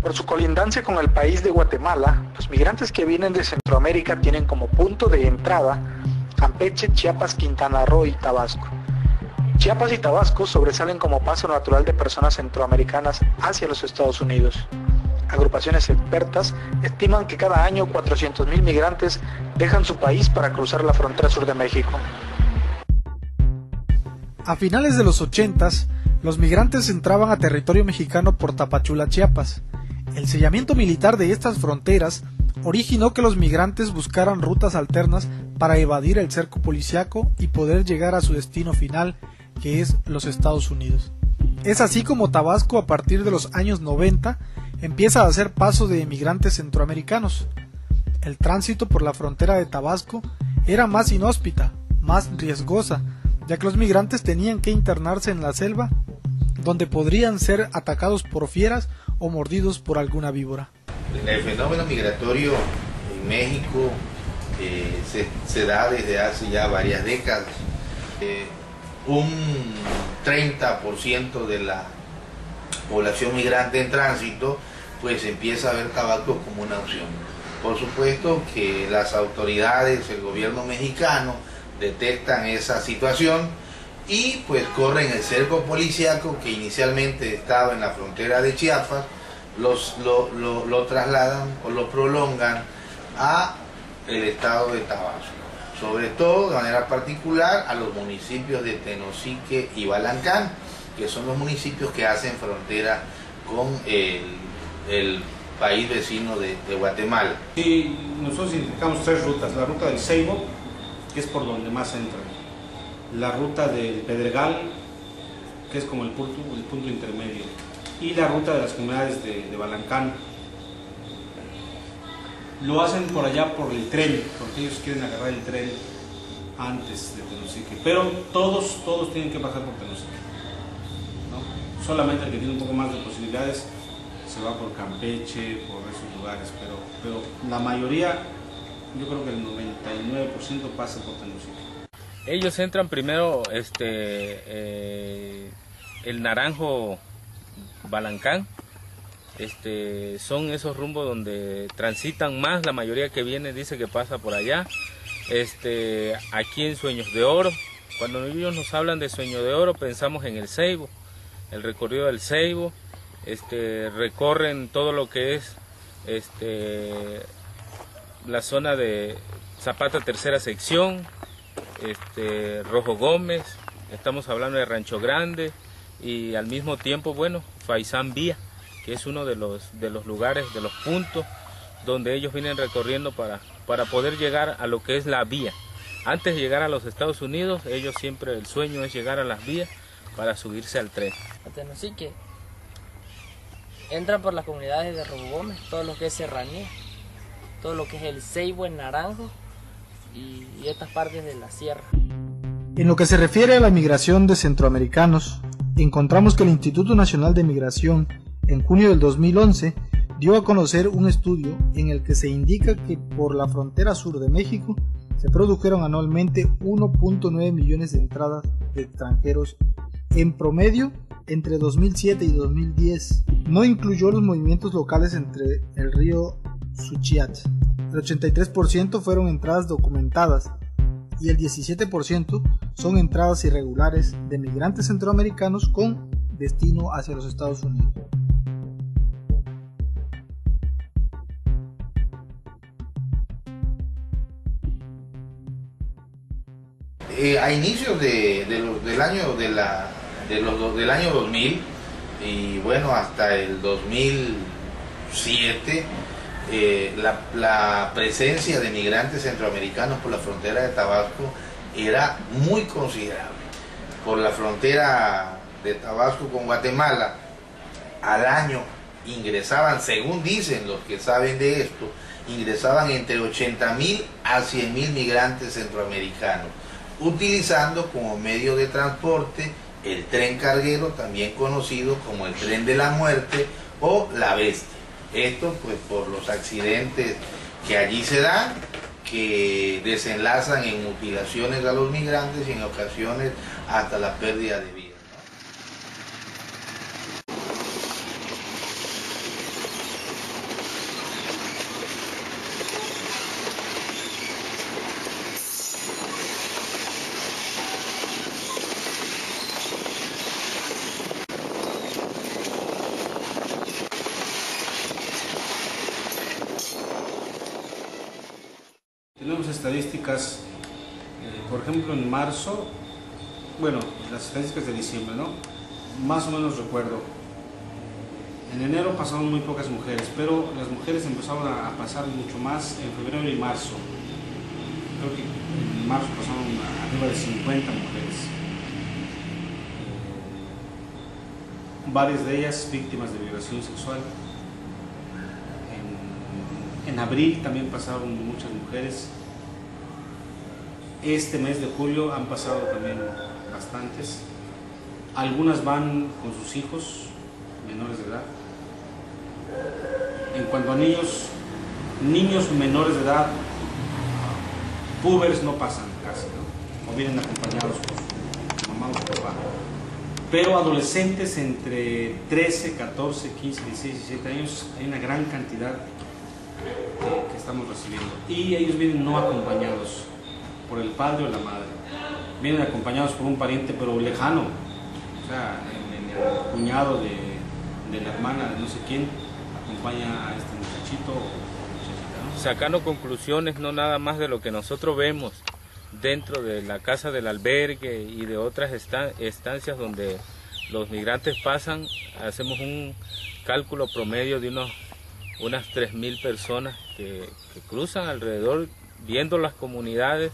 Por su colindancia con el país de Guatemala, los migrantes que vienen de Centroamérica tienen como punto de entrada Campeche, Chiapas, Quintana Roo y Tabasco. Chiapas y Tabasco sobresalen como paso natural de personas centroamericanas hacia los Estados Unidos. Agrupaciones expertas estiman que cada año 400,000 migrantes dejan su país para cruzar la frontera sur de México. A finales de los 80s, los migrantes entraban a territorio mexicano por Tapachula, Chiapas. El sellamiento militar de estas fronteras originó que los migrantes buscaran rutas alternas para evadir el cerco policíaco y poder llegar a su destino final, que es los Estados Unidos. Es así como Tabasco, a partir de los años 90, empieza a hacer paso de emigrantes centroamericanos. El tránsito por la frontera de Tabasco era más inhóspita, más riesgosa, ya que los migrantes tenían que internarse en la selva, donde podrían ser atacados por fieras o mordidos por alguna víbora. El fenómeno migratorio en México se da desde hace ya varias décadas. Un 30% de la población migrante en tránsito pues empieza a ver Tabasco como una opción. Por supuesto que las autoridades, el gobierno mexicano detectan esa situación y pues corren el cerco policíaco que inicialmente estaba en la frontera de Chiapas, lo trasladan o lo prolongan a el estado de Tabasco, sobre todo de manera particular a los municipios de Tenosique y Balancán, que son los municipios que hacen frontera con el país vecino de Guatemala. Y nosotros identificamos tres rutas: la ruta del Ceibo, que es por donde más entran; la ruta del Pedregal, que es como el punto intermedio; y la ruta de las comunidades de Balancán. Lo hacen por allá por el tren, porque ellos quieren agarrar el tren antes de Tenosique, pero todos tienen que pasar por Tenosique, ¿no? Solamente el que tiene un poco más de posibilidades se va por Campeche, por esos lugares, pero la mayoría, yo creo que el 99% pasa por Tenosique. Ellos entran primero el Naranjo Balancán. Son esos rumbos donde transitan más, la mayoría que viene dice que pasa por allá. Aquí en Sueños de Oro, cuando ellos nos hablan de Sueño de Oro pensamos en el Ceibo, el recorrido del Ceibo. Recorren todo lo que es la zona de Zapata tercera sección, Rojo Gómez, estamos hablando de Rancho Grande y al mismo tiempo, bueno, Faisán Vía, que es uno de los lugares, de los puntos donde ellos vienen recorriendo para poder llegar a lo que es la vía. Antes de llegar a los Estados Unidos, ellos siempre el sueño es llegar a las vías para subirse al tren. Tenosique entra por las comunidades de Rojo Gómez, todo lo que es Serranía, todo lo que es el Ceibo, el Naranjo y estas partes de la sierra. En lo que se refiere a la migración de centroamericanos, encontramos que el Instituto Nacional de Migración en junio del 2011 dio a conocer un estudio en el que se indica que por la frontera sur de México se produjeron anualmente 1.9 millones de entradas de extranjeros en promedio entre 2007 y 2010. No incluyó los movimientos locales entre el río Suchiat. El 83% fueron entradas documentadas y el 17% son entradas irregulares de migrantes centroamericanos con destino hacia los Estados Unidos. A inicios del año 2000 y bueno hasta el 2007 la presencia de migrantes centroamericanos por la frontera de Tabasco era muy considerable. Por la frontera de Tabasco con Guatemala al año ingresaban, según dicen los que saben de esto, ingresaban entre 80,000 a 100,000 migrantes centroamericanos, utilizando como medio de transporte el tren carguero, también conocido como el tren de la muerte o la bestia. Esto pues por los accidentes que allí se dan, que desenlazan en mutilaciones a los migrantes y en ocasiones hasta la pérdida de vida. estadísticas, por ejemplo en marzo, bueno, las estadísticas de diciembre, ¿no? Más o menos recuerdo. En enero pasaron muy pocas mujeres, pero las mujeres empezaron a pasar mucho más en febrero y marzo. Creo que en marzo pasaron arriba de 50 mujeres. Varias de ellas víctimas de violación sexual. En abril también pasaron muchas mujeres. Este mes de julio han pasado también bastantes. Algunas van con sus hijos menores de edad. En cuanto a niños menores de edad, púberes no pasan casi, ¿no? O vienen acompañados por su mamá o su papá. Pero adolescentes entre 13, 14, 15, 16, 17 años, hay una gran cantidad que estamos recibiendo. Y ellos vienen no acompañados por el padre o la madre. Vienen acompañados por un pariente pero lejano. O sea, el cuñado de la hermana de no sé quién acompaña a este muchachito o muchachita, ¿no? Sacando conclusiones no nada más de lo que nosotros vemos dentro de la casa del albergue y de otras estancias donde los migrantes pasan, hacemos un cálculo promedio de unas 3.000 personas que cruzan alrededor, viendo las comunidades,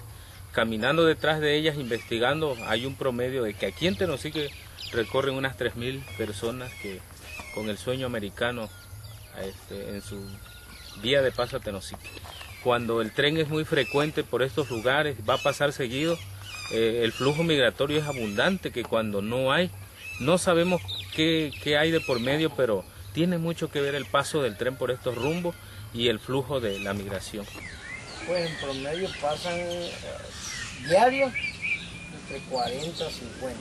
caminando detrás de ellas, investigando. Hay un promedio de que aquí en Tenosique recorren unas 3.000 personas que con el sueño americano en su vía de paso a Tenosique. Cuando el tren es muy frecuente por estos lugares, va a pasar seguido, el flujo migratorio es abundante, que cuando no hay, no sabemos qué hay de por medio, pero tiene mucho que ver el paso del tren por estos rumbos y el flujo de la migración. Pues en promedio pasan diarios entre 40 a 50.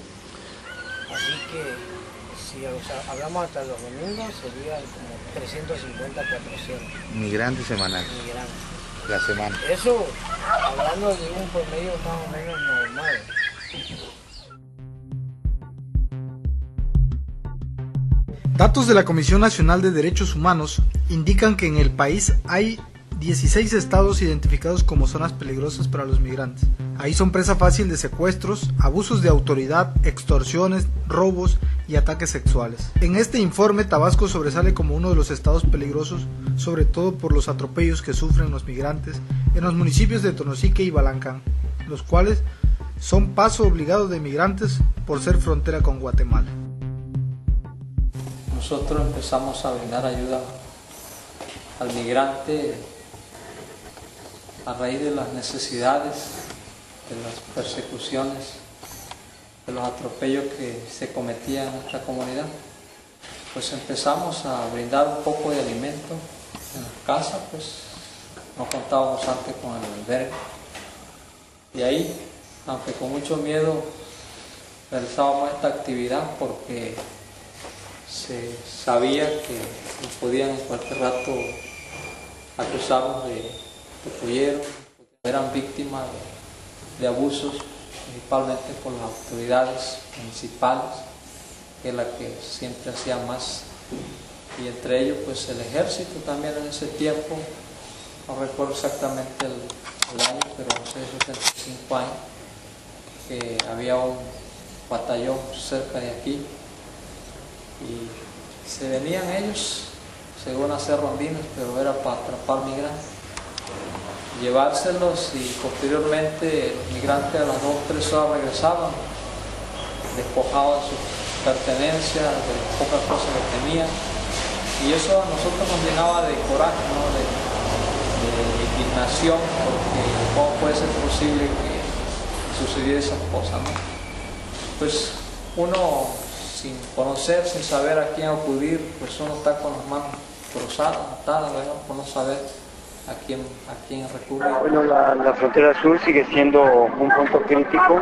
Así que si hablamos hasta los domingos serían como 350 a 400. Migrantes semanales. Migrantes. La semana. Eso, hablando de un promedio más o menos normal. Datos de la Comisión Nacional de Derechos Humanos indican que en el país hay 16 estados identificados como zonas peligrosas para los migrantes. Ahí son presa fácil de secuestros, abusos de autoridad, extorsiones, robos y ataques sexuales. En este informe, Tabasco sobresale como uno de los estados peligrosos, sobre todo por los atropellos que sufren los migrantes en los municipios de Tenosique y Balancán, los cuales son paso obligado de migrantes por ser frontera con Guatemala. Nosotros empezamos a brindar ayuda al migrante a raíz de las necesidades, de las persecuciones, de los atropellos que se cometían en nuestra comunidad. Pues empezamos a brindar un poco de alimento en la casa, pues no contábamos antes con el albergue. Y ahí, aunque con mucho miedo, realizábamos esta actividad porque se sabía que nos podían en cualquier rato acusarnos de polleros, eran víctimas de abusos, principalmente por las autoridades municipales, que es la que siempre hacía más, y entre ellos pues el ejército también en ese tiempo, no recuerdo exactamente el año, pero hace 75 años, que había un batallón cerca de aquí, y se venían ellos, según hacer rondines, pero era para atrapar migrantes, llevárselos, y posteriormente los migrantes a las 2 o 3 horas regresaban despojados de sus pertenencias, de las pocas cosas que tenían, y eso a nosotros nos llenaba de coraje, ¿no? de indignación, porque cómo puede ser posible que sucediera esas cosas, ¿no? Pues uno, sin conocer, sin saber a quién acudir, pues uno está con las manos cruzadas, atadas, ¿no? Por no saber a quién recurre. Bueno, la frontera sur sigue siendo un punto crítico,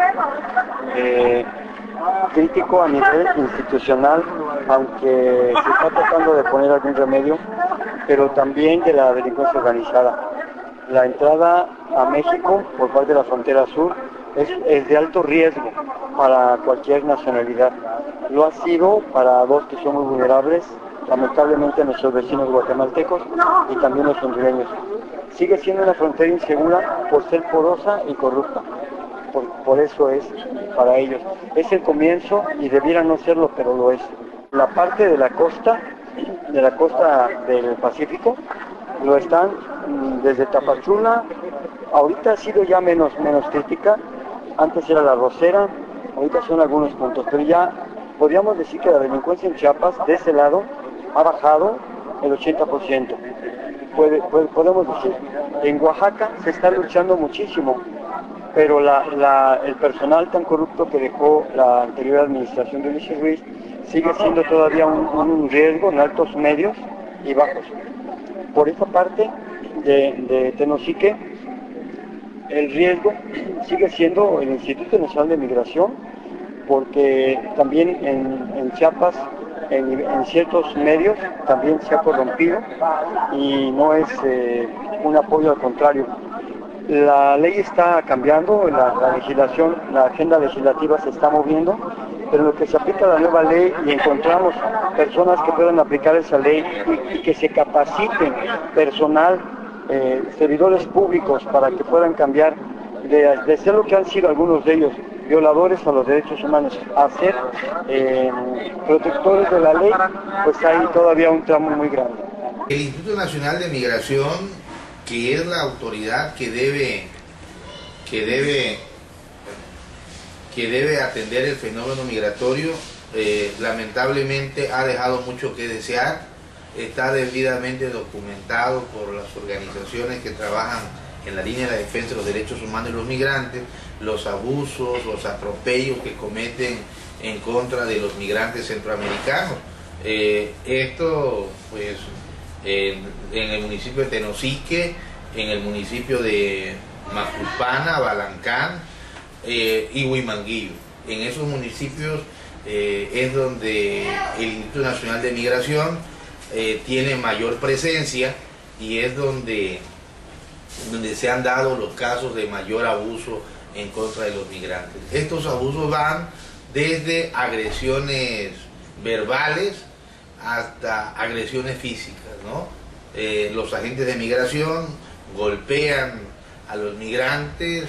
crítico a nivel institucional, aunque se está tratando de poner algún remedio, pero también de la delincuencia organizada. La entrada a México por parte de la frontera sur es de alto riesgo para cualquier nacionalidad. Lo ha sido para dos que son muy vulnerables, lamentablemente a nuestros vecinos guatemaltecos y también los hondureños. Sigue siendo una frontera insegura por ser porosa y corrupta. Por eso es para ellos. Es el comienzo y debiera no serlo, pero lo es. La parte de la costa del Pacífico, lo están desde Tapachula. Ahorita ha sido ya menos crítica. Antes era la Rosera, ahorita son algunos puntos, pero ya podríamos decir que la delincuencia en Chiapas, de ese lado, ha bajado el 80%. Podemos decir, en Oaxaca se está luchando muchísimo, pero el personal tan corrupto que dejó la anterior administración de Ulises Ruiz sigue siendo todavía un riesgo en altos, medios y bajos. Por esa parte de Tenosique, el riesgo sigue siendo el Instituto Nacional de Migración, porque también en Chiapas, en ciertos medios, también se ha corrompido y no es un apoyo, al contrario. La ley está cambiando, la legislación, la agenda legislativa se está moviendo, pero lo que se aplica a la nueva ley y encontramos personas que puedan aplicar esa ley y que se capaciten personal, servidores públicos, para que puedan cambiar de ser lo que han sido algunos de ellos, violadores a los derechos humanos, a ser protectores de la ley, pues hay todavía un tramo muy grande. El Instituto Nacional de Migración, que es la autoridad que debe atender el fenómeno migratorio, lamentablemente ha dejado mucho que desear. Está debidamente documentado por las organizaciones que trabajan en la línea de la defensa de los derechos humanos de los migrantes, los abusos, los atropellos que cometen en contra de los migrantes centroamericanos. Esto, pues, en el municipio de Tenosique, en el municipio de Macuspana, Balancán y Huimanguillo. En esos municipios es donde el Instituto Nacional de Migración tiene mayor presencia y es donde se han dado los casos de mayor abuso en contra de los migrantes. Estos abusos van desde agresiones verbales hasta agresiones físicas, ¿no? Los agentes de migración golpean a los migrantes,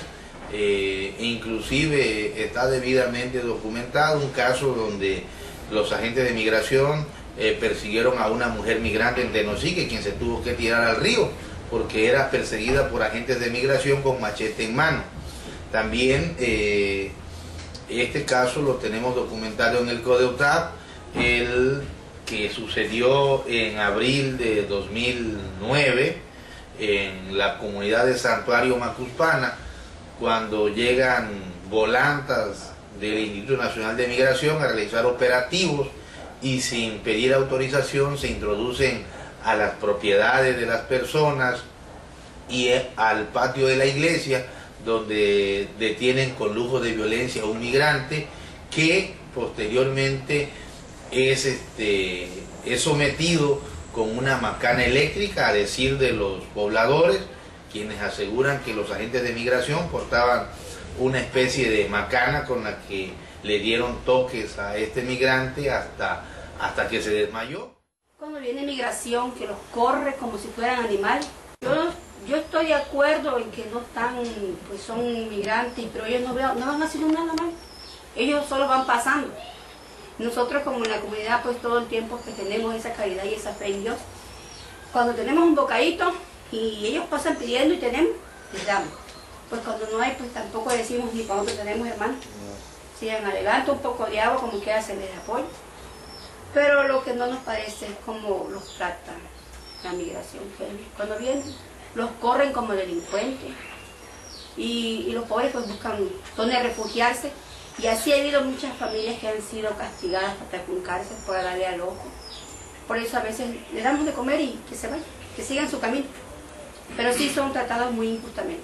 inclusive está debidamente documentado un caso donde los agentes de migración persiguieron a una mujer migrante en Tenosique, quien se tuvo que tirar al río porque era perseguida por agentes de migración con machete en mano. También este caso lo tenemos documentado en el CODEUTAP, el que sucedió en abril de 2009 en la comunidad de Santuario Macuspana, cuando llegan volantas del Instituto Nacional de Migración a realizar operativos y sin pedir autorización se introducen a las propiedades de las personas y al patio de la iglesia, donde detienen con lujo de violencia a un migrante que posteriormente es sometido con una macana eléctrica, a decir de los pobladores, quienes aseguran que los agentes de migración portaban una especie de macana con la que le dieron toques a este migrante hasta que se desmayó. Cuando viene migración, que los corre como si fueran animales, yo estoy de acuerdo en que no están, pues son migrantes, pero ellos no van haciendo nada mal, ellos solo van pasando. Nosotros como en la comunidad, pues todo el tiempo que tenemos esa caridad y esa fe en Dios, cuando tenemos un bocadito y ellos pasan pidiendo y tenemos, les damos. Pues cuando no hay, pues tampoco decimos ni para dónde tenemos, hermanos. Sigan adelante, un poco de agua, como quiera se les apoya. Pero lo que no nos parece es cómo los trata la migración. Cuando vienen, los corren como delincuentes y los pobres pues buscan donde refugiarse. Y así ha habido muchas familias que han sido castigadas hasta con cárcel por darle al ojo. Por eso a veces le damos de comer y que se vayan, que sigan su camino. Pero sí son tratados muy injustamente.